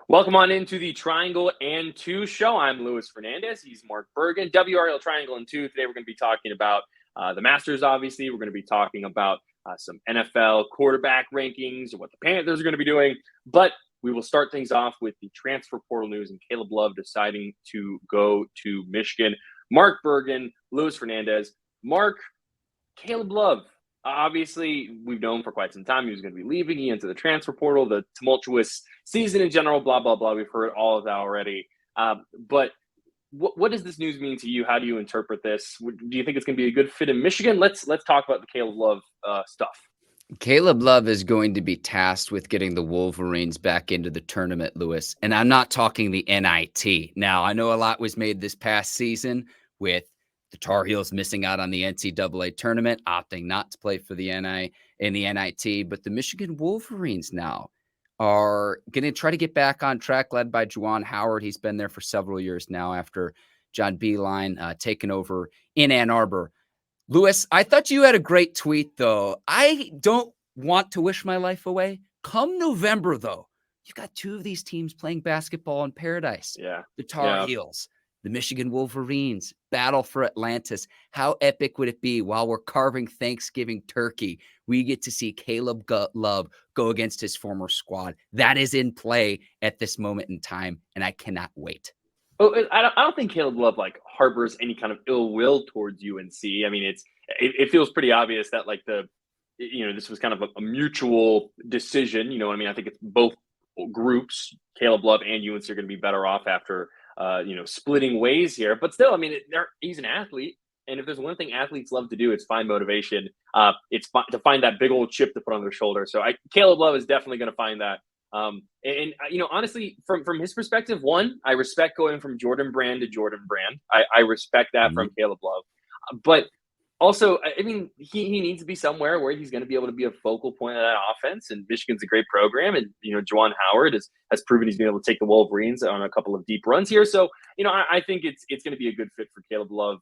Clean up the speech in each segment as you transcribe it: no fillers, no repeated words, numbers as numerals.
Welcome on into the Triangle and Two show. I'm Luis Fernandez. He's Mark Bergin. WRAL Triangle and Two. Today we're going to be talking about the Masters, obviously. We're going to be talking about some NFL quarterback rankings and what the Panthers are going to be doing. But we will start things off with the transfer portal news and Caleb Love deciding to go to Michigan. Mark Bergin, Luis Fernandez. Mark, Caleb Love. Obviously, we've known for quite some time he was going to be leaving. He entered the transfer portal, the tumultuous season in general, blah, blah, blah. We've heard all of that already. But what does this news mean to you? How do you interpret this? Do you think it's going to be a good fit in Michigan? Let's talk about the Caleb Love stuff. Caleb Love is going to be tasked with getting the Wolverines back into the tournament, Lewis. And I'm not talking the NIT. Now, I know a lot was made this past season with the Tar Heels missing out on the NCAA tournament, opting not to play for the NI and the NIT. But the Michigan Wolverines now are going to try to get back on track, led by Juwan Howard. He's been there for several years now after John Beilein taken over in Ann Arbor. Lewis, I thought you had a great tweet, though. I don't want to wish my life away. Come November, though, you've got two of these teams playing basketball in paradise. Yeah. The Tar Heels, the Michigan Wolverines, battle for Atlantis. How epic would it be while we're carving Thanksgiving turkey? We get to see Caleb Love go against his former squad. That is in play at this moment in time, and I cannot wait. Oh, I don't think Caleb Love harbors any kind of ill will towards UNC. I mean, it feels pretty obvious that this was kind of a mutual decision. You know what I mean? I think it's both groups, Caleb Love and UNC, are going to be better off after splitting ways here. But still, I mean, he's an athlete, and if there's one thing athletes love to do, it's find motivation. It's to find that big old chip to put on their shoulder. So Caleb Love is definitely going to find that. Honestly, from his perspective, one, I respect going from Jordan Brand to Jordan Brand. I respect that from Caleb Love. But also, I mean, he needs to be somewhere where he's going to be able to be a focal point of that offense. And Michigan's a great program. And, Juwan Howard has proven he's been able to take the Wolverines on a couple of deep runs here. So, I think it's going to be a good fit for Caleb Love,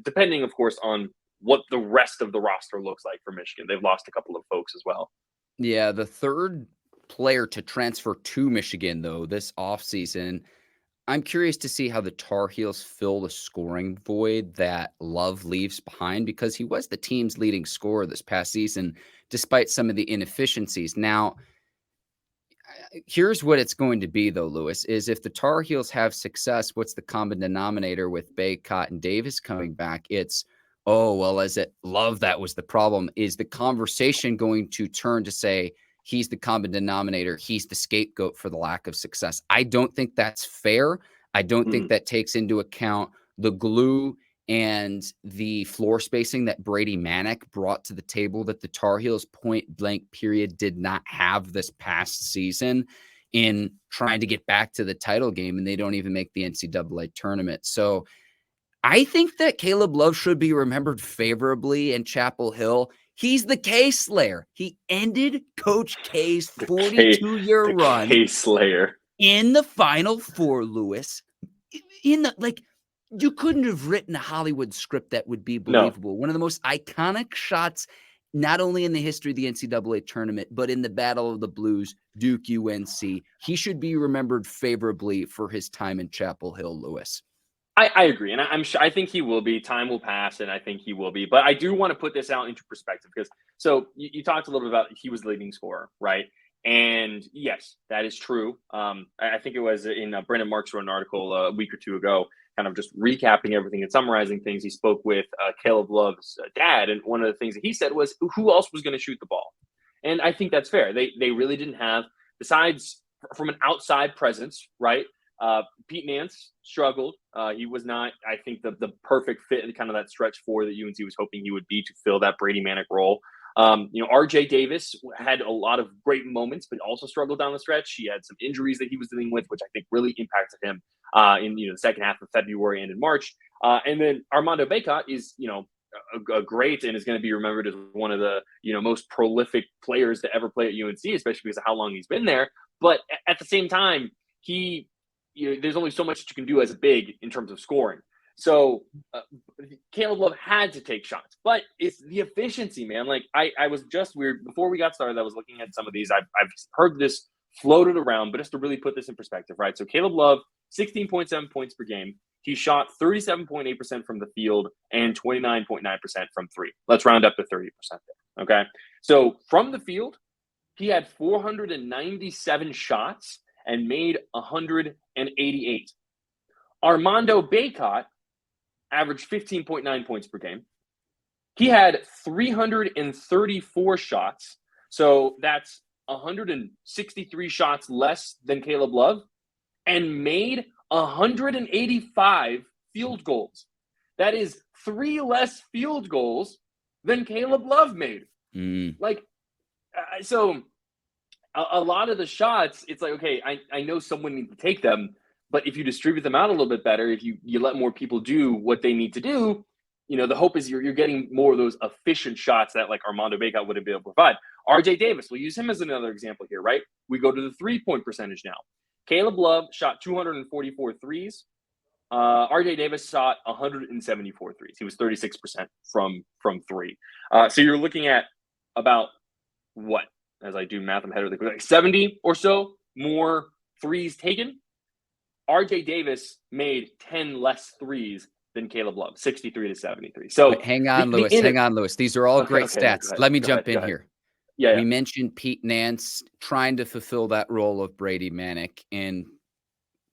depending, of course, on what the rest of the roster looks like for Michigan. They've lost a couple of folks as well. Yeah, the third player to transfer to Michigan, though, this offseason, I'm curious to see how the Tar Heels fill the scoring void that Love leaves behind, because he was the team's leading scorer this past season, despite some of the inefficiencies. Now, here's what it's going to be, though, Lewis, is if the Tar Heels have success, what's the common denominator with Baycott and Davis coming back? It's, is it Love that was the problem? Is the conversation going to turn to say, he's the common denominator, he's the scapegoat for the lack of success? I don't think that's fair. I don't think that takes into account the glue and the floor spacing that Brady Manick brought to the table that the Tar Heels point blank period did not have this past season in trying to get back to the title game, and they don't even make the NCAA tournament. So I think that Caleb Love should be remembered favorably in Chapel Hill. He's the K-Slayer. He ended Coach K's 42-year run K-Slayer in the Final Four, Lewis. You couldn't have written a Hollywood script that would be believable. No. One of the most iconic shots, not only in the history of the NCAA tournament, but in the Battle of the Blues, Duke UNC. He should be remembered favorably for his time in Chapel Hill, Lewis. I agree, and I think he will be. Time will pass, and I think he will be. But I do want to put this out into perspective, because you talked a little bit about he was the leading scorer, right? And yes, that is true. I think it was in Brendan Marks wrote an article a week or two ago, kind of just recapping everything and summarizing things. He spoke with Caleb Love's dad, and one of the things that he said was, who else was going to shoot the ball? And I think that's fair. They really didn't have, besides from an outside presence, right? Pete Nance struggled. He was not, I think, the perfect fit in kind of that stretch four that UNC was hoping he would be to fill that Brady Manick role. RJ Davis had a lot of great moments, but also struggled down the stretch. He had some injuries that he was dealing with, which I think really impacted him in the second half of February and in March. And then Armando Baycott is, a great and is going to be remembered as one of the most prolific players to ever play at UNC, especially because of how long he's been there. But at the same time, there's only so much that you can do as a big in terms of scoring. So Caleb Love had to take shots, but it's the efficiency, man. I was just weird before we got started. I was looking at some of these. I've heard this floated around, but just to really put this in perspective, right? So Caleb Love, 16.7 points per game. He shot 37.8% from the field and 29.9% from three. Let's round up to 30% there, okay? So from the field, he had 497 shots and made 188. Armando Bacot averaged 15.9 points per game. He had 334 shots, so that's 163 shots less than Caleb Love, and made 185 field goals. That is 3 less field goals than Caleb Love made. Like, so a lot of the shots, it's like, okay, I know someone needs to take them, but if you distribute them out a little bit better, if you let more people do what they need to do, the hope is you're getting more of those efficient shots that like Armando Bacot wouldn't be able to provide. RJ Davis, we'll use him as another example here, right? We go to the 3-point percentage now. Caleb Love shot 244 threes. RJ Davis shot 174 threes. He was 36% from three. So you're looking at about what? As I do math, I'm head really quick, like 70 or so more threes taken. RJ Davis made 10 less threes than Caleb Love, 63 to 73. So but hang on, Lewis. Hang on, Lewis. These are all great stats. Let me jump in here. Yeah, we mentioned Pete Nance trying to fulfill that role of Brady Manick, and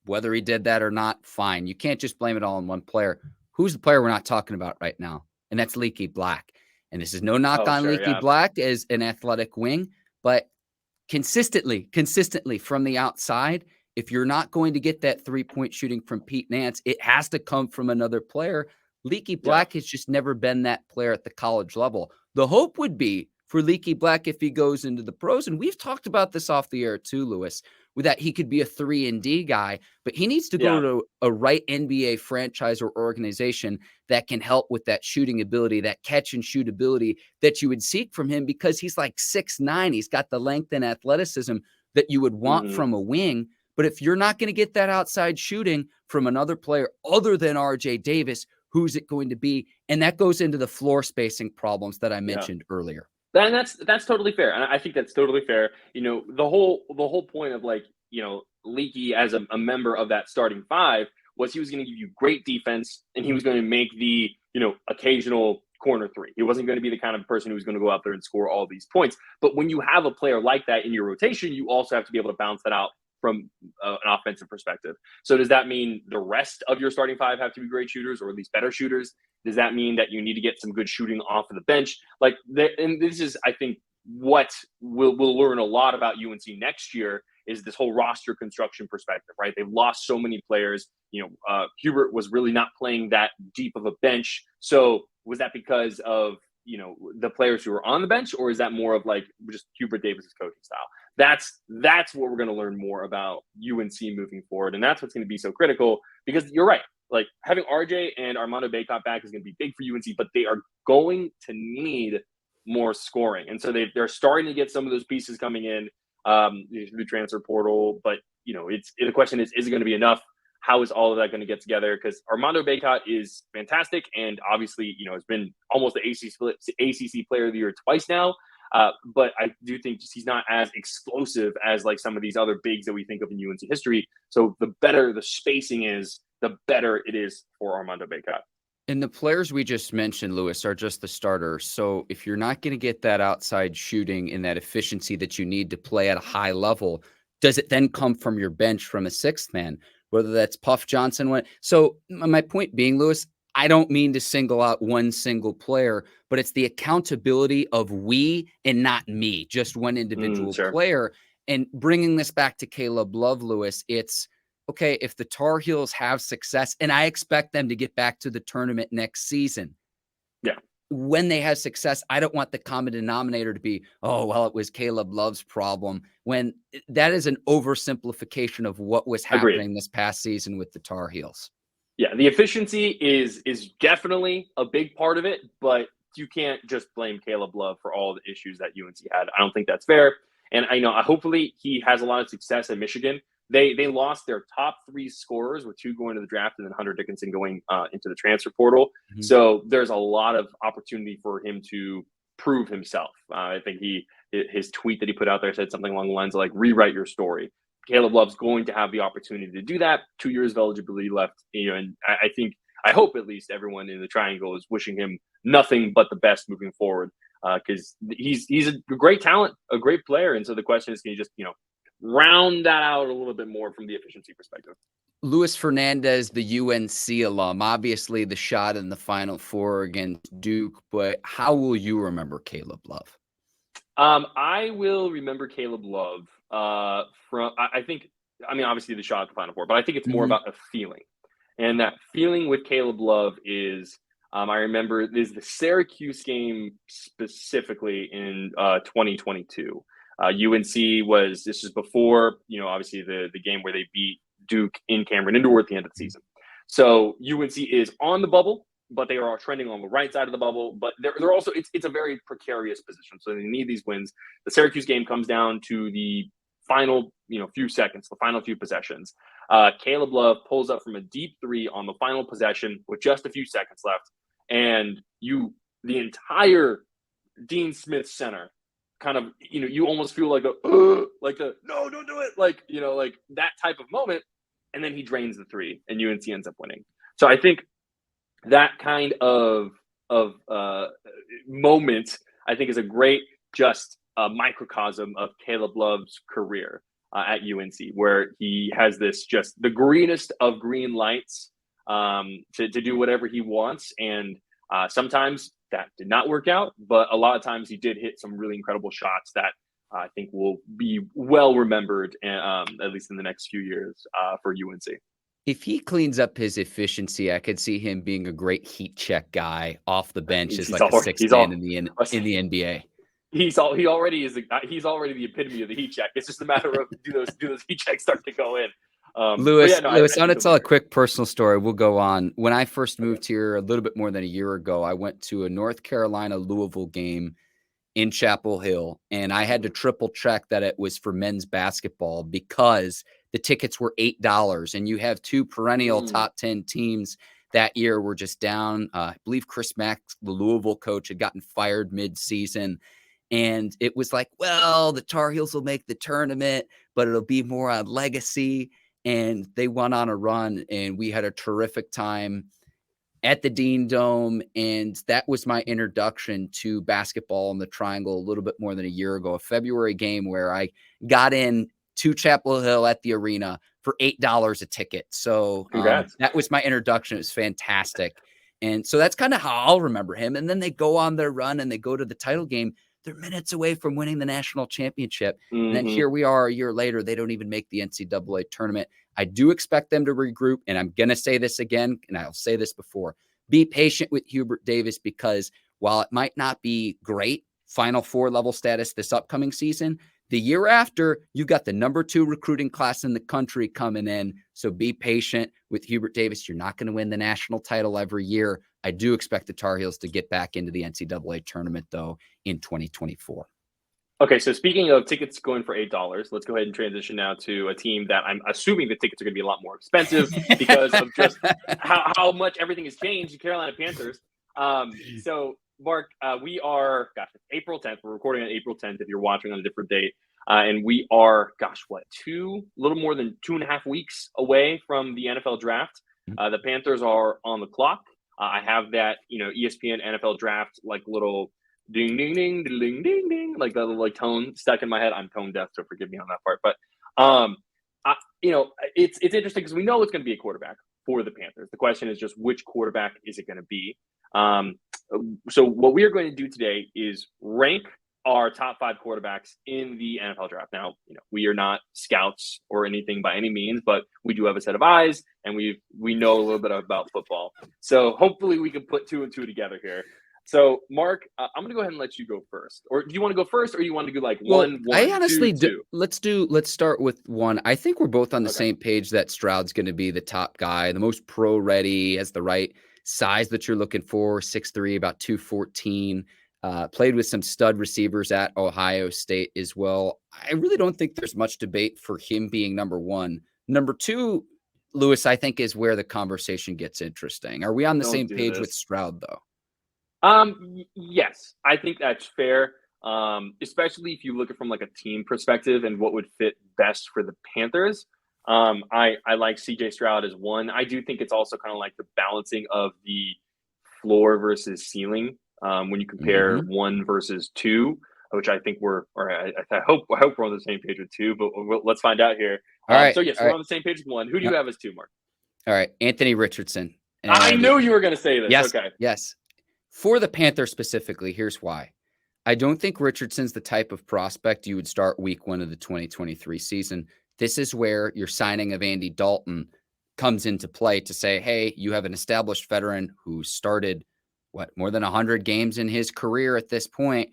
whether he did that or not, fine. You can't just blame it all on one player. Who's the player we're not talking about right now? And that's Leaky Black. And this is no knock on Leaky Black as an athletic wing, but consistently from the outside, if you're not going to get that 3-point shooting from Pete Nance, it has to come from another player. Leaky Black has just never been that player at the college level. The hope would be for Leaky Black if he goes into the pros, and we've talked about this off the air too, Lewis, with that he could be a 3-and-D guy, but he needs to go to a right NBA franchise or organization that can help with that shooting ability, that catch and shoot ability that you would seek from him, because he's like 6'9". He's got the length and athleticism that you would want from a wing. But if you're not going to get that outside shooting from another player other than RJ Davis, who's it going to be? And that goes into the floor spacing problems that I mentioned earlier. And that's totally fair. And I think that's totally fair. The whole point of Leaky as a member of that starting five was he was going to give you great defense, and he was going to make the, occasional corner three. He wasn't going to be the kind of person who was going to go out there and score all these points. But when you have a player like that in your rotation, you also have to be able to bounce that out from an offensive perspective. So does that mean the rest of your starting five have to be great shooters, or at least better shooters? Does that mean that you need to get some good shooting off of the bench? And this is, I think, what we'll learn a lot about UNC next year is this whole roster construction perspective, right? They've lost so many players. Hubert was really not playing that deep of a bench. So was that because of, the players who were on the bench, or is that more of like just Hubert Davis's coaching style? That's what we're going to learn more about UNC moving forward. And that's what's going to be so critical, because you're right. Like, having RJ and Armando Bacot back is going to be big for UNC, but they are going to need more scoring. And so they're starting to get some of those pieces coming in through the transfer portal. But, the question is it going to be enough? How is all of that going to get together? Because Armando Bacot is fantastic, and obviously, has been almost the ACC Player of the Year twice now. But I do think he's not as explosive as like some of these other bigs that we think of in UNC history. So the better the spacing is, the better it is for Armando Bacot. And the players we just mentioned, Lewis, are just the starters. So if you're not going to get that outside shooting and that efficiency that you need to play at a high level, does it then come from your bench from a sixth man, whether that's Puff Johnson? So my point being, Lewis, I don't mean to single out one single player, but it's the accountability of we and not me, just one individual player. And bringing this back to Caleb Love, Lewis, it's, okay, if the Tar Heels have success, and I expect them to get back to the tournament next season. Yeah. When they have success, I don't want the common denominator to be, oh, well, it was Caleb Love's problem, when that is an oversimplification of what was happening this past season with the Tar Heels. Yeah, the efficiency is definitely a big part of it, but you can't just blame Caleb Love for all the issues that UNC had. I don't think that's fair. And I know hopefully he has a lot of success at Michigan. They lost their top 3 scorers, with 2 going to the draft and then Hunter Dickinson going into the transfer portal. So there's a lot of opportunity for him to prove himself. I think he his tweet that he put out there said something along the lines of like, rewrite your story. Caleb Love's going to have the opportunity to do that. 2 years of eligibility left, and I hope at least everyone in the Triangle is wishing him nothing but the best moving forward, because he's a great talent, a great player. And so the question is, can you just, round that out a little bit more from the efficiency perspective? Luis Fernandez, the UNC alum, obviously the shot in the Final Four against Duke, but how will you remember Caleb Love? I will remember Caleb Love obviously the shot at the Final Four, but I think it's more about a feeling. And that feeling with Caleb Love is, I remember this the Syracuse game specifically in 2022. UNC this was before, obviously the game where they beat Duke in Cameron Indoor at the end of the season. So UNC is on the bubble, but they are trending on the right side of the bubble. But they're also it's a very precarious position, so they need these wins. The Syracuse game comes down to the final few seconds, the final few possessions. Caleb Love pulls up from a deep three on the final possession with just a few seconds left, and the entire Dean Smith Center kind of you almost feel like no, don't do it, like that type of moment. And then he drains the three, and UNC ends up winning. So I think that kind of moment, I think, is a great microcosm of Caleb Love's career at UNC, where he has this just the greenest of green lights to do whatever he wants. And sometimes that did not work out, but a lot of times he did hit some really incredible shots that I think will be well remembered, at least in the next few years for UNC. If he cleans up his efficiency, I could see him being a great heat check guy off the bench as like a sixth man in the NBA. He's already the epitome of the heat check. It's just a matter of do those heat checks start to go in. Lewis, I want to tell a quick personal story. We'll go on. When I first moved here a little bit more than a year ago, I went to a North Carolina Louisville game in Chapel Hill, and I had to triple check that it was for men's basketball because the tickets were $8, and you have two perennial top 10 teams that year were just down. I believe Chris Mack, the Louisville coach, had gotten fired mid-season, and it was like, well, the Tar Heels will make the tournament, but it'll be more on legacy. And they went on a run, and we had a terrific time at the Dean Dome. And that was my introduction to basketball in the Triangle a little bit more than a year ago, a February game where I got in to Chapel Hill at the arena for $8 a ticket. So that was my introduction. It was fantastic. And so that's kind of how I'll remember him. And then they go on their run and they go to the title game. They're minutes away from winning the national championship. And then here we are a year later. They don't even make the NCAA tournament. I do expect them to regroup. And I'm going to say this again, and I'll say this before. Be patient with Hubert Davis, because while it might not be great Final Four level status this upcoming season, the year after, you got the number 2 recruiting class in the country coming in. So be patient with Hubert Davis. You're not going to win the national title every year. I do expect the Tar Heels to get back into the NCAA tournament, though, in 2024. Okay, so speaking of tickets going for $8, let's go ahead and transition now to a team that I'm assuming the tickets are going to be a lot more expensive because of just how much everything has changed. The Carolina Panthers. So, Mark, we are, April 10th. We're recording on April 10th if you're watching on a different date. And we are, a little more than 2.5 weeks away from the NFL draft. The Panthers are on the clock. I have that, ESPN NFL draft, little ding, ding, ding, ding, ding, ding, ding, like that little tone stuck in my head. I'm tone deaf, so forgive me on that part. But, it's interesting because we know it's going to be a quarterback for the Panthers. The question is just which quarterback is it going to be? So what we are going to do today is rank our top 5 quarterbacks in the NFL draft. Now, we are not scouts or anything by any means, but we do have a set of eyes and we know a little bit about football. So hopefully we can put 2 and 2 together here. So Mark, I'm going to go ahead and let you go first. Or do you want to go first, or you want to go one? I honestly 2, 2? Let's start with 1. I think we're both on the same page that Stroud's going to be the top guy, the most pro ready, has the right size that you're looking for, 6'3", about 214. Played with some stud receivers at Ohio State as well. I really don't think there's much debate for him being number 1. Number 2, Lewis, I think, is where the conversation gets interesting. Are we on the same page with Stroud, though? Yes, I think that's fair. especially if you look at it from like a team perspective and what would fit best for the Panthers. I like CJ Stroud as one. I do think it's also kind of like the balancing of the floor versus ceiling when you compare one versus two, which I think I hope we're on the same page with two, but let's find out here. All right. So yes, we're on the same page with one. Who do you have as two, Mark? All right, Anthony Richardson. I knew you were going to say this. Yes, okay. Yes. For the Panthers specifically, here's why. I don't think Richardson's the type of prospect you would start week 1 of the 2023 season. This is where your signing of Andy Dalton comes into play to say, hey, you have an established veteran who started, more than 100 games in his career at this point,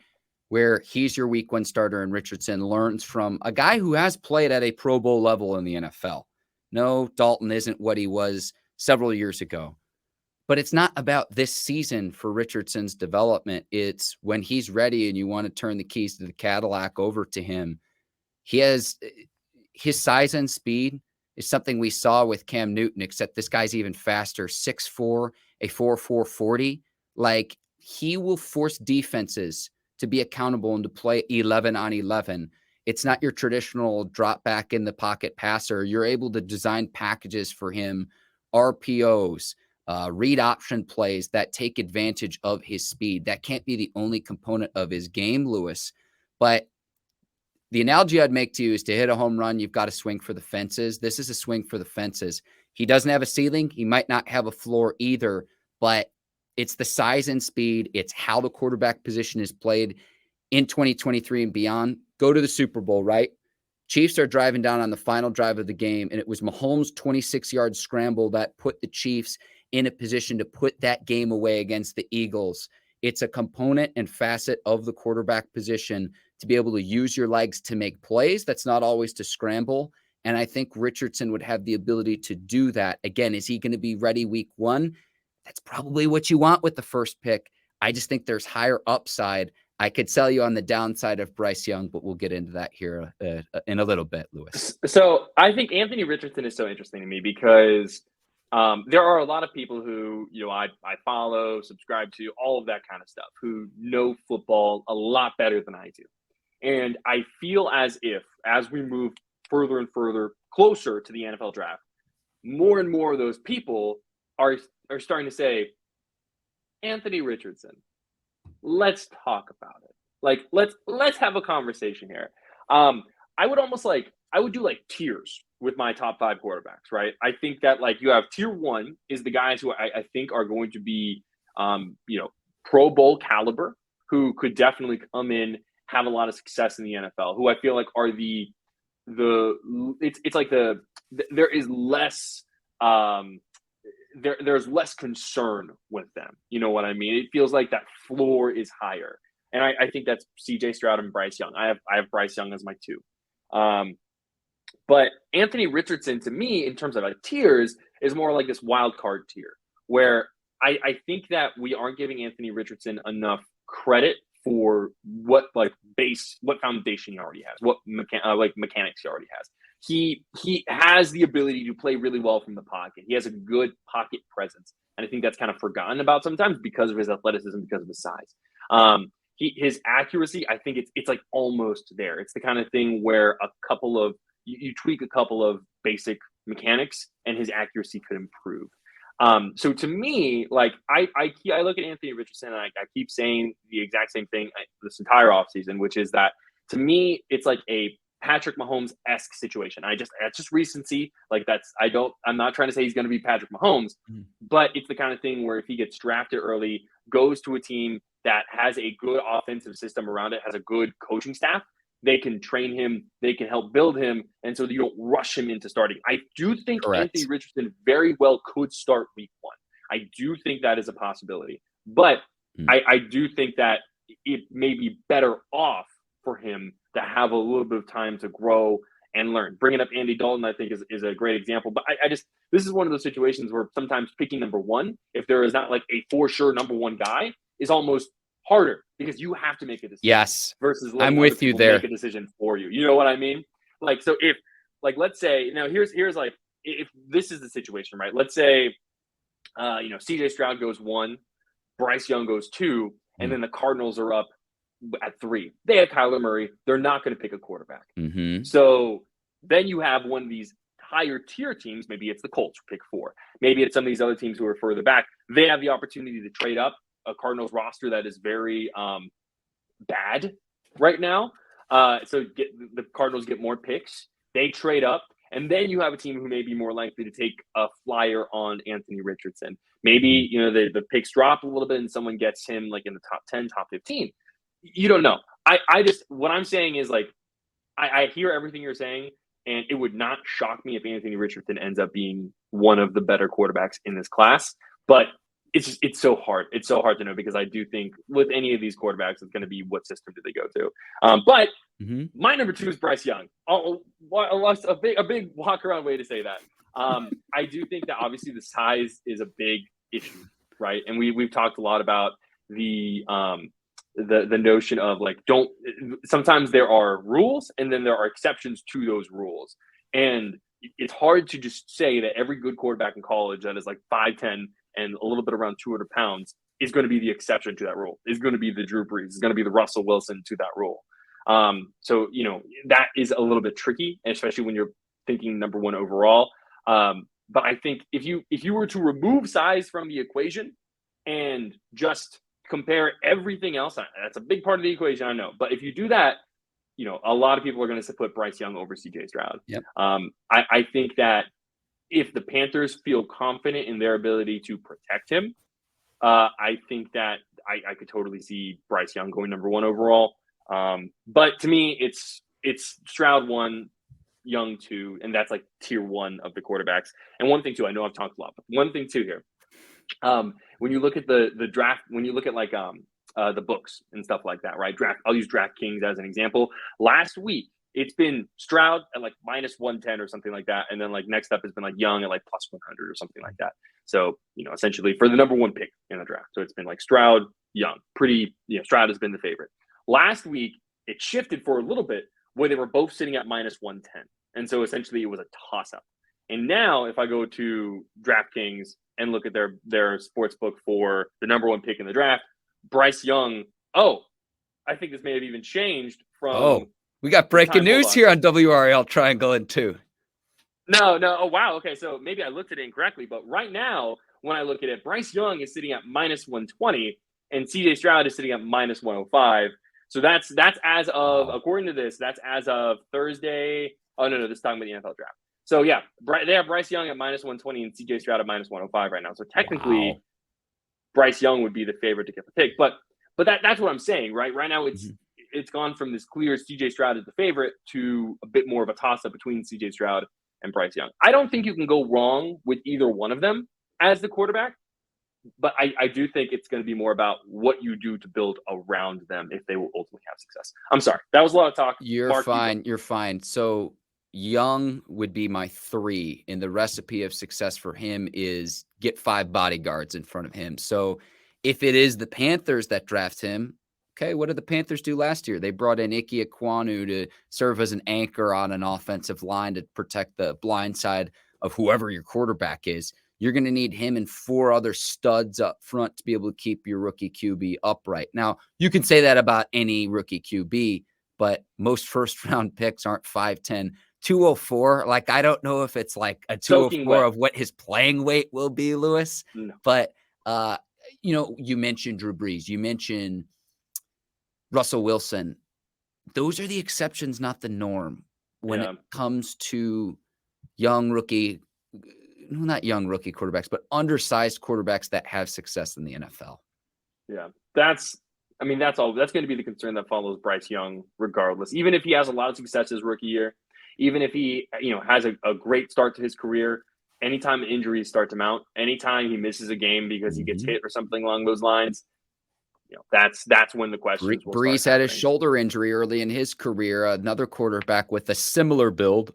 where he's your week 1 starter, and Richardson learns from a guy who has played at a Pro Bowl level in the NFL. No, Dalton isn't what he was several years ago. But it's not about this season for Richardson's development. It's when he's ready and you want to turn the keys to the Cadillac over to him. He has his size and speed is something we saw with Cam Newton, except this guy's even faster, 6'4", a 4.4 40. Like, he will force defenses to be accountable and to play 11 on 11. It's not your traditional drop back in the pocket passer. You're able to design packages for him, RPOs, read option plays that take advantage of his speed. That can't be the only component of his game, Lewis. But the analogy I'd make to you is to hit a home run, you've got to swing for the fences. This is a swing for the fences. He doesn't have a ceiling. He might not have a floor either, but it's the size and speed. It's how the quarterback position is played in 2023 and beyond. Go to the Super Bowl, right? Chiefs are driving down on the final drive of the game, and it was Mahomes' 26-yard scramble that put the Chiefs in a position to put that game away against the Eagles. It's a component and facet of the quarterback position to be able to use your legs to make plays. That's not always to scramble. And I think Richardson would have the ability to do that. Again, is he going to be ready week 1? That's probably what you want with the first pick. I just think there's higher upside. I could sell you on the downside of Bryce Young, but we'll get into that here in a little bit, Lewis. So I think Anthony Richardson is so interesting to me because there are a lot of people who, I follow, subscribe to, all of that kind of stuff, who know football a lot better than I do. And I feel as if, as we move further and further closer to the NFL draft, more and more of those people are starting to say, Anthony Richardson, let's talk about it. Like, let's have a conversation here. I would do like tiers with my top 5 quarterbacks, right? I think that like you have tier 1 is the guys who I think are going to be, Pro Bowl caliber, who could definitely come in, have a lot of success in the NFL, who I feel like are there is less, there's less concern with them. You know what I mean? It feels like that floor is higher. And I think that's CJ Stroud and Bryce Young. I have Bryce Young as my 2. But Anthony Richardson, to me, in terms of tiers, is more like this wild card tier, where I think that we aren't giving Anthony Richardson enough credit for what foundation he already has, what mechanics he already has. He has the ability to play really well from the pocket. He has a good pocket presence, and I think that's kind of forgotten about sometimes because of his athleticism, because of his size. His accuracy, I think it's like almost there. It's the kind of thing where you tweak a couple of basic mechanics and his accuracy could improve. So to me, like I look at Anthony Richardson and I keep saying the exact same thing this entire offseason, which is that to me, it's like a Patrick Mahomes-esque situation. That's just recency. Like I'm not trying to say he's going to be Patrick Mahomes, but it's the kind of thing where if he gets drafted early, goes to a team that has a good offensive system around it, has a good coaching staff, they can train him, they can help build him, and so you don't rush him into starting. I do think Anthony Richardson very well could start week 1. I do think that is a possibility. But I do think that it may be better off for him to have a little bit of time to grow and learn. Bringing up Andy Dalton, I think, is a great example. But this is one of those situations where sometimes picking number 1, if there is not like a for sure number 1 guy, is almost harder because you have to make a decision. Yes. Versus I'm with you there. Make a decision for you. You know what I mean? Like, so if, like, let's say, now here's like, if this is the situation, right? Let's say, CJ Stroud goes 1, Bryce Young goes 2, and then the Cardinals are up at 3. They have Kyler Murray. They're not going to pick a quarterback. Mm-hmm. So then you have one of these higher tier teams. Maybe it's the Colts who pick 4. Maybe it's some of these other teams who are further back. They have the opportunity to trade up a Cardinals roster that is very bad right now. So the Cardinals get more picks. They trade up. And then you have a team who may be more likely to take a flyer on Anthony Richardson. Maybe, the picks drop a little bit and someone gets him like in the top 10, top 15. You don't know. What I'm saying is like, I hear everything you're saying, and it would not shock me if Anthony Richardson ends up being one of the better quarterbacks in this class. But it's so hard. It's so hard to know, because I do think with any of these quarterbacks, it's going to be what system do they go to. But my number 2 is Bryce Young. A big walk around way to say that. I do think that obviously the size is a big issue, right? And we've talked a lot about the notion of like, sometimes there are rules and then there are exceptions to those rules. And it's hard to just say that every good quarterback in college that is like 5'10" and a little bit around 200 pounds is going to be the exception to that rule, is going to be the Drew Brees, is going to be the Russell Wilson to that rule. So, that is a little bit tricky, especially when you're thinking number 1 overall. But I think if you were to remove size from the equation and just compare everything else, that's a big part of the equation, I know. But if you do that, a lot of people are going to put Bryce Young over CJ Stroud. Yep. I think that if the Panthers feel confident in their ability to protect him, I think that I could totally see Bryce Young going number 1 overall. But to me, it's Stroud 1, Young 2, and that's like tier 1 of the quarterbacks. And one thing too, I know I've talked a lot, but one thing too here, when you look at the draft, when you look at like the books and stuff like that, right? I'll use DraftKings as an example. Last week, it's been Stroud at like minus 110 or something like that. And then like next up has been like Young at like plus 100 or something like that. So, essentially for the number 1 pick in the draft. So it's been like Stroud, Young, Stroud has been the favorite. Last week, it shifted for a little bit where they were both sitting at minus 110. And so essentially it was a toss up. And now if I go to DraftKings and look at their sports book for the number 1 pick in the draft, Bryce Young, I think this may have even changed from we got breaking news here on WRAL Triangle and Two. No. Oh, wow. Okay. So maybe I looked at it incorrectly, but right now, when I look at it, Bryce Young is sitting at minus 120 and CJ Stroud is sitting at minus 105. So that's as of, according to this, that's as of Thursday. Oh, no, this is talking about the NFL draft. So yeah, they have Bryce Young at minus 120 and CJ Stroud at minus 105 right now. So technically, Bryce Young would be the favorite to get the pick. But that's what I'm saying, right? Right now, it's gone from this clear CJ Stroud as the favorite to a bit more of a toss-up between CJ Stroud and Bryce Young. I don't think you can go wrong with either one of them as the quarterback, but I do think it's going to be more about what you do to build around them if they will ultimately have success. I'm sorry. That was a lot of talk. You're fine. You're fine. So Young would be my 3, and the recipe of success for him is get 5 bodyguards in front of him. So if it is the Panthers that draft him, okay, what did the Panthers do last year? They brought in Ike Ekwonu to serve as an anchor on an offensive line to protect the blind side of whoever your quarterback is. You're going to need him and 4 other studs up front to be able to keep your rookie QB upright. Now, you can say that about any rookie QB, but most first-round picks aren't 5'10", 204. Like, I don't know if it's like a 204 of what his playing weight will be, Lewis. No. But, you mentioned Drew Brees. You mentioned Russell Wilson. Those are the exceptions, not the norm when it comes to not young rookie quarterbacks, but undersized quarterbacks that have success in the NFL. Yeah, that's all. That's going to be the concern that follows Bryce Young, regardless. Even if he has a lot of success his rookie year, even if he, has a great start to his career, anytime injuries start to mount, anytime he misses a game because he gets hit or something along those lines, that's when the questions will Brees had a shoulder injury early in his career. Another quarterback with a similar build,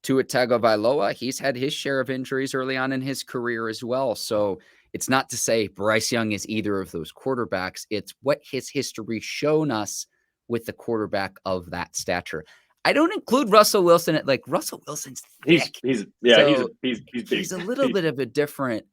Tua Tagovailoa, he's had his share of injuries early on in his career as well. So it's not to say Bryce Young is either of those quarterbacks. It's what his history shown us with the quarterback of that stature. I don't include Russell Wilson Russell Wilson's thick. He's big. He's a little bit of a different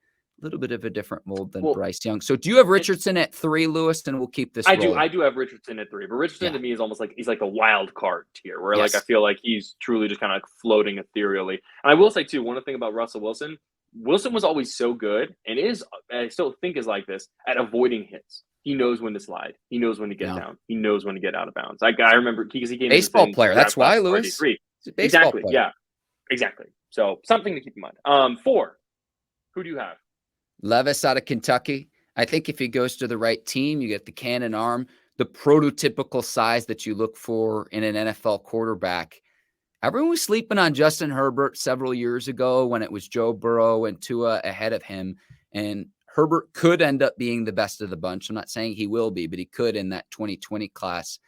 little bit of a different mold than Well, Bryce Young. So do you have Richardson at 3, Lewis? And we'll keep this rolling. I do have Richardson at 3, but Richardson to me is almost like he's like a wild card tier where Yes. like I feel like he's truly just kind of like floating ethereally. And I will say too, one thing about Russell Wilson was always so good and I still think is like this at avoiding hits. He knows when to slide. He knows when to get down. He knows when to get out of bounds. Like I remember because he came baseball player. That's why, Lewis. Exactly. Player. Yeah. Exactly. So something to keep in mind. 4. Who do you have? Levis out of Kentucky. I think if he goes to the right team, you get the cannon arm, the prototypical size that you look for in an NFL quarterback. Everyone was sleeping on Justin Herbert several years ago when it was Joe Burrow and Tua ahead of him. And Herbert could end up being the best of the bunch. I'm not saying he will be, but he could in that 2020 class.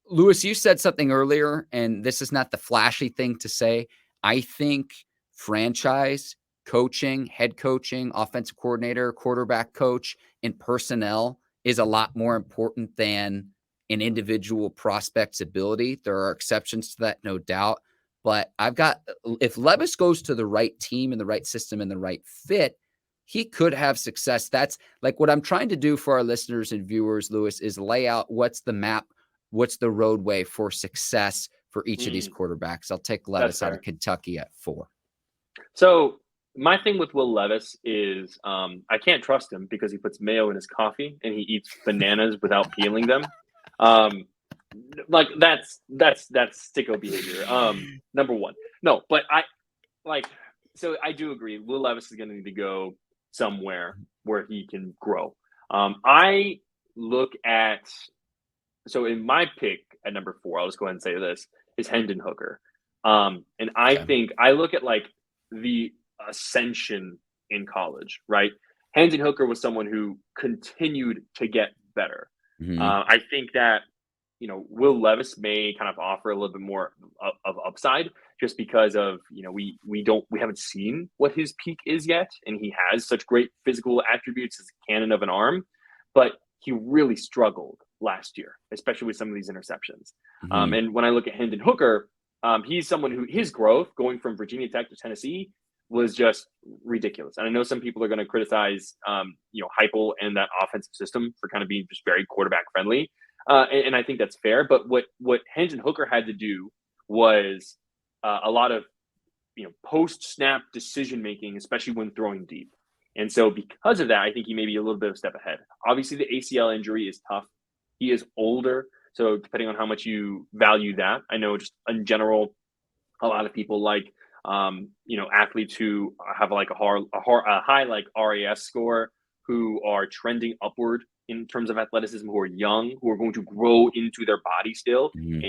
Lewis, you said something earlier, and this is not the flashy thing to say. I think franchise coaching, head coaching, offensive coordinator, quarterback coach, and personnel is a lot more important than an individual prospect's ability. There are exceptions to that, no doubt. But if Levis goes to the right team and the right system and the right fit, he could have success. That's like what I'm trying to do for our listeners and viewers, Lewis, is lay out what's the map, what's the roadway for success for each of these quarterbacks. I'll take Levis out of Kentucky at 4. So my thing with Will Levis is I can't trust him because he puts mayo in his coffee and he eats bananas without peeling them. Like that's sicko behavior. Number one. No, but so I do agree. Will Levis is going to need to go somewhere where he can grow. I look at, so in my pick at number 4, I'll just go ahead and say this, is Hendon Hooker. And I think I look at like the ascension in college, right? Hendon Hooker was someone who continued to get better. I think that, Will Levis may kind of offer a little bit more of upside just because of, we haven't seen what his peak is yet. And he has such great physical attributes as a cannon of an arm, but he really struggled last year, especially with some of these interceptions. And when I look at Hendon Hooker, he's someone who his growth going from Virginia Tech to Tennessee was just ridiculous. And I know some people are going to criticize, Heupel and that offensive system for kind of being just very quarterback friendly. And I think that's fair. But what Hendon Hooker had to do was a lot of, post-snap decision-making, especially when throwing deep. And so because of that, I think he may be a little bit of a step ahead. Obviously, the ACL injury is tough. He is older. So depending on how much you value that, I know just in general, a lot of people like, athletes who have like a high like RAS score, who are trending upward in terms of athleticism, who are young, who are going to grow into their body still. And,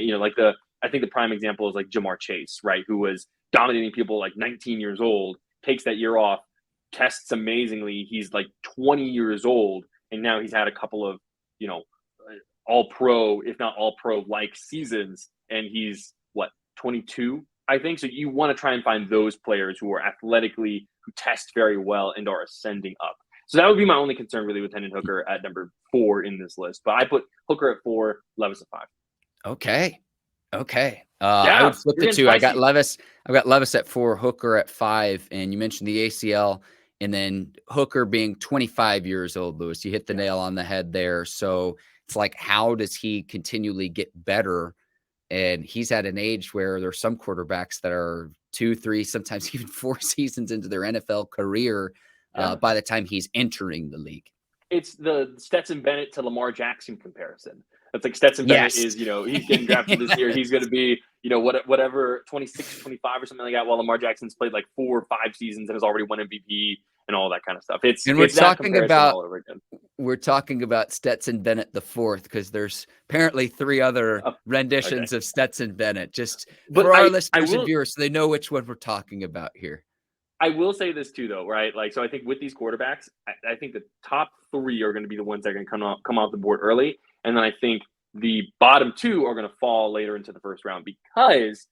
I think the prime example is like Jamar Chase, right? Who was dominating people like 19 years old, takes that year off, tests amazingly. He's like 20 years old. And now he's had a couple of, all pro, if not all pro like seasons. And he's 22, I think. So you want to try and find those players who are athletically, who test very well and are ascending up. So that would be my only concern really with Hendon Hooker at number 4 in this list. But I put Hooker at 4, Levis at 5. Okay. I would flip the 2. I got Levis at 4, Hooker at 5. And you mentioned the ACL and then Hooker being 25 years old, Lewis. You hit the nail on the head there. So it's like, how does he continually get better? And he's at an age where there's some quarterbacks that are 2, 3, sometimes even 4 seasons into their NFL career by the time he's entering the league. It's the Stetson Bennett to Lamar Jackson comparison. It's like Stetson Bennett is, he's getting drafted this year. He's going to be, whatever, 26, 25 or something like that, while Lamar Jackson's played like 4 or 5 seasons and has already won MVP and all that kind of stuff. We're talking about Stetson Bennett the 4th, because there's apparently 3 other renditions of Stetson Bennett. Just for our listeners and viewers, so they know which one we're talking about here. I will say this too, though, right? Like, so I think with these quarterbacks, I think the top 3 are going to be the ones that are going to come off the board early. And then I think the bottom 2 are going to fall later into the first round, because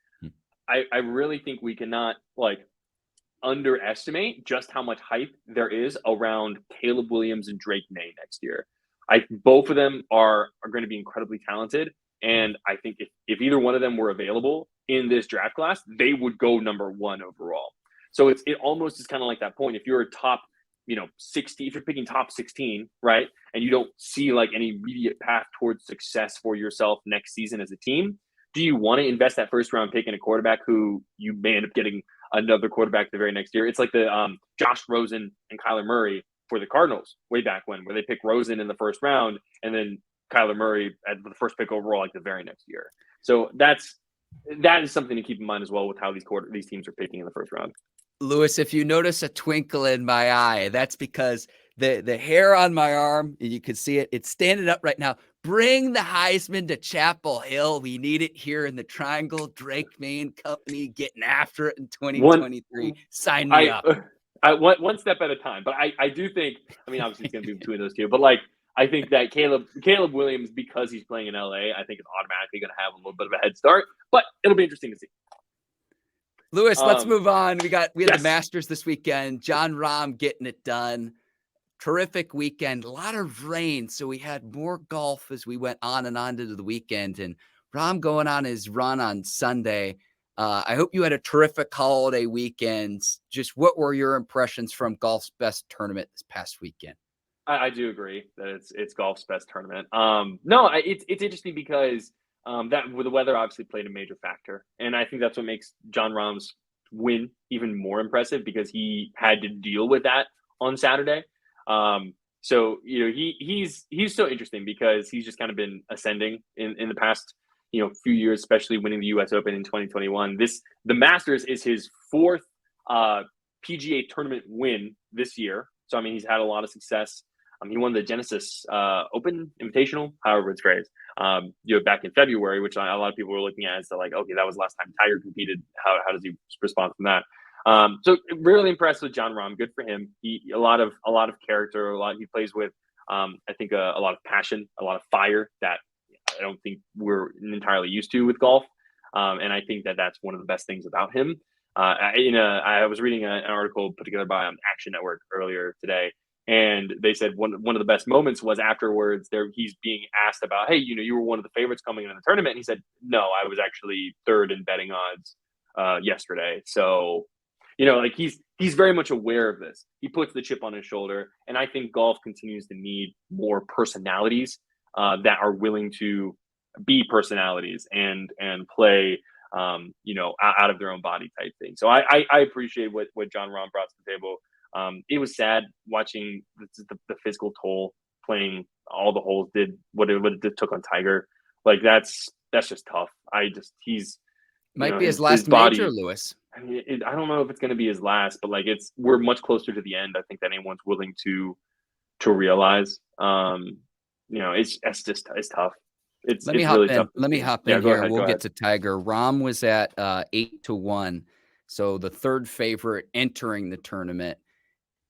I really think we cannot underestimate just how much hype there is around Caleb Williams and Drake May next year. Both of them are going to be incredibly talented. And I think if either one of them were available in this draft class, they would go number 1 overall. So it almost is kind of like that point. If you're a top, 60, if you're picking top 16, right, and you don't see like any immediate path towards success for yourself next season as a team, do you want to invest that first round pick in a quarterback who you may end up getting another quarterback the very next year? It's like the Josh Rosen and Kyler Murray for the Cardinals way back when, where they picked Rosen in the first round and then Kyler Murray at the first pick overall like the very next year. So that is something to keep in mind as well with how these teams are picking in the first round. Lewis, if you notice a twinkle in my eye, that's because the hair on my arm, and you can see it, it's standing up right now. Bring the Heisman to Chapel Hill. We need it here in the Triangle. Drake Main Company getting after it in 2023. Sign me up. One step at a time. But I do think, I mean, obviously it's going to be between those two, but like, I think that Caleb Williams, because he's playing in LA, I think is automatically going to have a little bit of a head start, but it'll be interesting to see. Lewis, let's move on. We had the Masters this weekend. Jon Rahm getting it done. Terrific weekend. A lot of rain, so we had more golf as we went on and on into the weekend. And Rahm going on his run on Sunday. I hope you had a terrific holiday weekend. Just what were your impressions from golf's best tournament this past weekend? I do agree that it's golf's best tournament. No, it's interesting because that the weather obviously played a major factor, and I think that's what makes Jon Rahm's win even more impressive because he had to deal with that on Saturday. So he's so interesting because he's just kind of been ascending in the past few years, especially winning the U.S. Open in 2021. The Masters is his fourth PGA tournament win this year. So I mean, he's had a lot of success. He won the Genesis Open Invitational, however it's phrased, back in February, which a lot of people were looking at as like, okay, that was the last time Tiger competed. How does he respond from that? So really impressed with Jon Rahm. Good for him. A lot of character. He plays with, I think, a lot of passion, a lot of fire that I don't think we're entirely used to with golf. And I think that's one of the best things about him. I was reading an article put together by Action Network earlier today. And they said one of the best moments was afterwards. He's being asked about, hey, you were one of the favorites coming into the tournament. And he said, no, I was actually third in betting odds yesterday. So, he's very much aware of this. He puts the chip on his shoulder, and I think golf continues to need more personalities that are willing to be personalities and play, out of their own body type thing. So I appreciate what Jon Rahm brought to the table. It was sad watching the physical toll playing all the holes did what it took on Tiger. Like that's just tough. He's might be his last major, Lewis. I mean, I don't know if it's going to be his last, but like we're much closer to the end. I think that anyone's willing to realize. It's tough. Let me hop in here. We'll get to Tiger. Rahm was at 8-1, so the third favorite entering the tournament.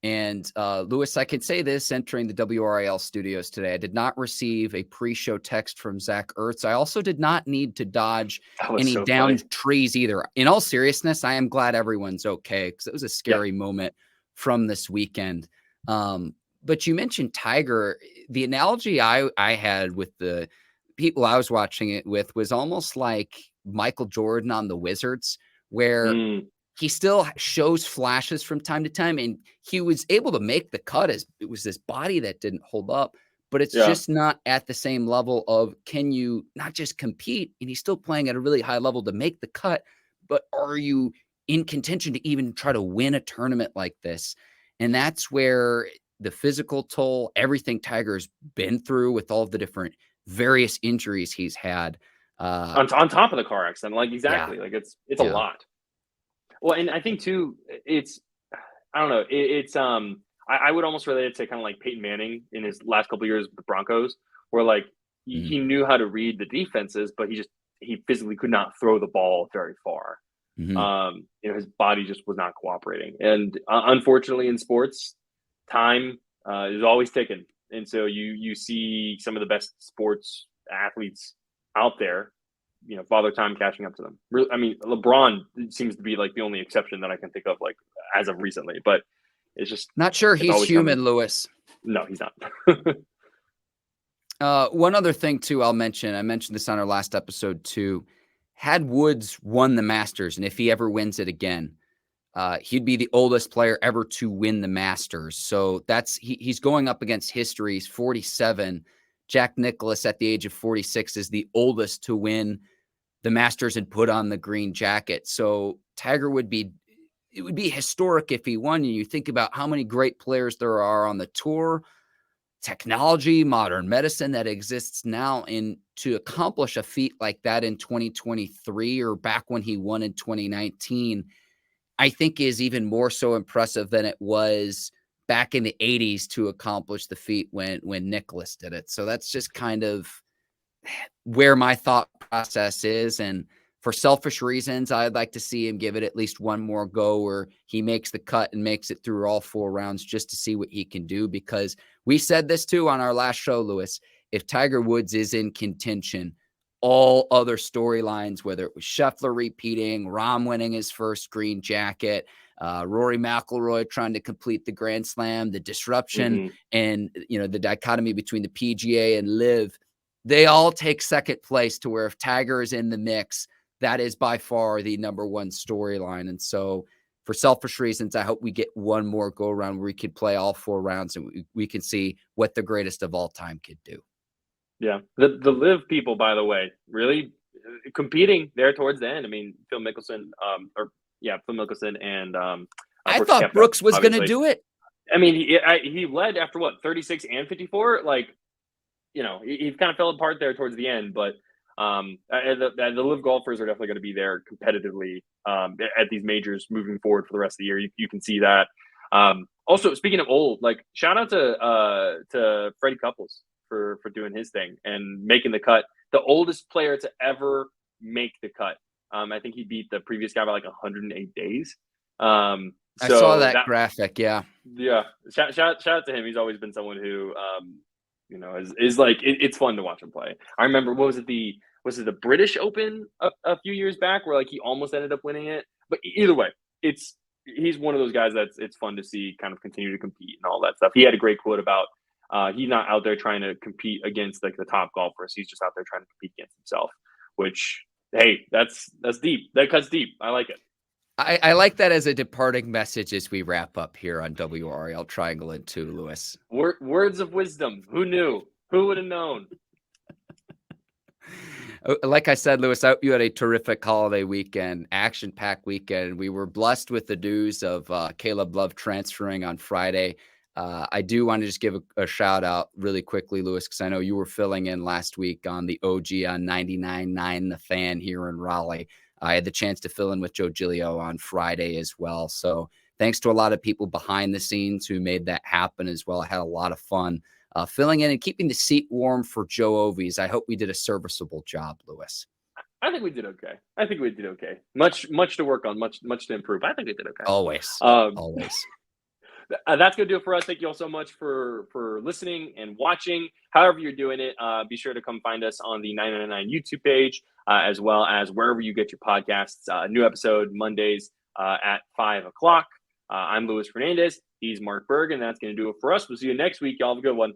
And Lewis, I can say this, entering the WRAL studios today, I did not receive a pre-show text from Zach Ertz. I also did not need to dodge any downed trees either. In all seriousness, I am glad everyone's okay because it was a scary moment from this weekend. But you mentioned Tiger. The analogy I had with the people I was watching it with was almost like Michael Jordan on the Wizards, where he still shows flashes from time to time, and he was able to make the cut as it was this body that didn't hold up, but it's just not at the same level of, can you not just compete, and he's still playing at a really high level to make the cut, but are you in contention to even try to win a tournament like this? And that's where the physical toll, everything Tiger's been through with all of the different various injuries he's had. On top of the car accident, it's a lot. Well, and I think too, I would almost relate it to kind of like Peyton Manning in his last couple of years with the Broncos, where like he knew how to read the defenses, but he physically could not throw the ball very far. His body just was not cooperating. And unfortunately in sports, time is always ticking. And so you see some of the best sports athletes out there, Father Time catching up to them. I mean, LeBron seems to be like the only exception that I can think of, like as of recently, but it's just not sure he's human, Lewis. No, he's not. One other thing too, I mentioned this on our last episode too. Had Woods won the Masters, and if he ever wins it again, He'd be the oldest player ever to win the Masters. So he's going up against history. He's 47. Jack Nicklaus at the age of 46 is the oldest to win the Masters and put on the green jacket. So Tiger it would be historic if he won. And you think about how many great players there are on the tour, technology, modern medicine that exists now. And to accomplish a feat like that in 2023 or back when he won in 2019, I think is even more so impressive than it was back in the 80s to accomplish the feat when Nicklaus did it. So that's just kind of where my thought process is. And for selfish reasons, I'd like to see him give it at least one more go where he makes the cut and makes it through all 4 rounds just to see what he can do. Because we said this too on our last show, Lewis, if Tiger Woods is in contention, all other storylines, whether it was Scheffler repeating, Rahm winning his first green jacket, Rory McIlroy trying to complete the Grand Slam, the disruption, and the dichotomy between the PGA and LIV, they all take second place to where if Tiger is in the mix, that is by far the number one storyline. And so for selfish reasons, I hope we get one more go around where we could play all 4 rounds and we can see what the greatest of all time could do. Yeah. The LIV people, by the way, really competing there towards the end. I mean, Phil Mickelson and I Brooks thought Koepka, Brooks was going to obviously. do it. I mean, he led after 36 and 54. Like, he kind of fell apart there towards the end, but the LIV golfers are definitely going to be there competitively at these majors moving forward for the rest of the year. You can see that. Also, speaking of old, like shout out to Freddie Couples for doing his thing and making the cut. The oldest player to ever make the cut. I think he beat the previous guy by like 108 days. I saw that graphic. Yeah. Yeah. Shout out to him. He's always been someone who, is like, it's fun to watch him play. I remember, was it the British Open a few years back where like he almost ended up winning it? But either way, he's one of those guys it's fun to see kind of continue to compete and all that stuff. He had a great quote about he's not out there trying to compete against like the top golfers. He's just out there trying to compete against himself, which, hey, that's deep. That cuts deep. I like it. I like that as a departing message as we wrap up here on WRAL Triangle and Two, Lewis. Words of wisdom. Who knew? Who would have known? Like I said, Lewis, I hope you had a terrific holiday weekend, action-packed weekend. We were blessed with the news of Caleb Love transferring on Friday. I do want to just give a shout out really quickly, Lewis, because I know you were filling in last week on the OG on 99.9 The Fan here in Raleigh. I had the chance to fill in with Joe Giglio on Friday as well. So thanks to a lot of people behind the scenes who made that happen as well. I had a lot of fun filling in and keeping the seat warm for Joe Ovies. I hope we did a serviceable job, Lewis. I think we did okay. Much to work on, much to improve. I think we did okay. Always. That's going to do it for us. Thank you all so much for listening and watching. However you're doing it, be sure to come find us on the 999 YouTube page, as well as wherever you get your podcasts. New episode Mondays at 5 o'clock. I'm Luis Fernandez. He's Mark Bergin. That's going to do it for us. We'll see you next week. Y'all have a good one.